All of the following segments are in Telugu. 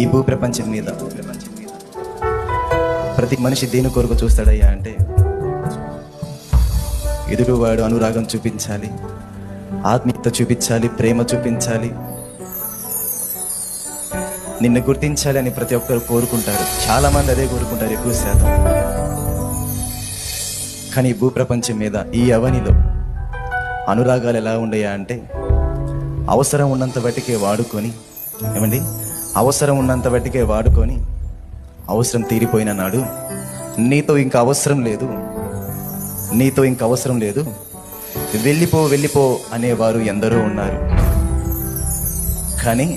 ఈ భూప్రపంచం మీద ప్రతి మనిషి దేని కొరకు చూస్తాడయ్యా అంటే, ఎదుటివాడు అనురాగం చూపించాలి, ఆత్మీయత చూపించాలి, ప్రేమ చూపించాలి, నిన్ను గుర్తించాలి అని ప్రతి ఒక్కరు కోరుకుంటారు. చాలామంది అదే కోరుకుంటారు ఎక్కువ శాతం. కానీ ఈ భూప్రపంచం మీద, ఈ అవనిలో అనురాగాలు ఎలా ఉండయా అంటే, అవసరం ఉన్నంత బట్టికే వాడుకొని, ఏమండి, అవసరం ఉన్నంత బట్టికే వాడుకొని అవసరం తీరిపోయిన నాడు నీతో ఇంకా అవసరం లేదు, నీతో ఇంక అవసరం లేదు, వెళ్ళిపో వెళ్ళిపో అనేవారు ఎందరో ఉన్నారు. కానీ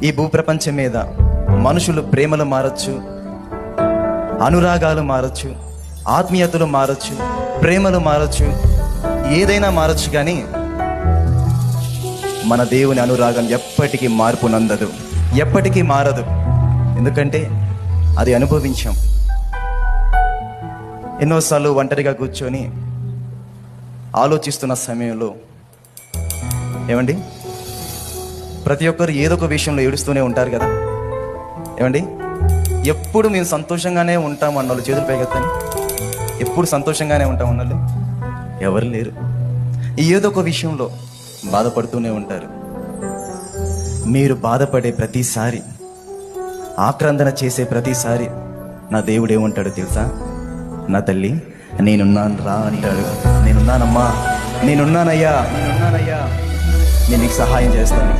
ఈ భూప్రపంచం మీద మనుషులు ప్రేమలు మారచ్చు, అనురాగాలు మారచ్చు, ఆత్మీయతలు మారచ్చు, ప్రేమలు మారచ్చు, ఏదైనా మారచ్చు. కానీ మన దేవుని అనురాగం ఎప్పటికీ మార్పు నందదు, ఎప్పటికీ మారదు. ఎందుకంటే అది అనుభవించాం. ఎన్నోసార్లు ఒంటరిగా కూర్చొని ఆలోచిస్తున్న సమయంలో, ఏమండి, ప్రతి ఒక్కరు ఏదో ఒక విషయంలో ఏడుస్తూనే ఉంటారు కదా. ఏమండి, ఎప్పుడు మేము సంతోషంగానే ఉంటాం అన్నోళ్ళు చేతులు పైకెత్తని. ఎప్పుడు సంతోషంగానే ఉంటాం అన్నోళ్ళు ఎవరు లేరు. ఏదో ఒక విషయంలో బాధపడుతూనే ఉంటారు. మీరు బాధపడే ప్రతిసారి, ఆక్రందన చేసే ప్రతిసారి నా దేవుడు ఏమంటాడు తెలుసా? నా తల్లి, నేనున్నాను రా అంటాడు. నేనున్నానమ్మా, నేనున్నానయ్యా, నేను నీకు సహాయం చేస్తాను.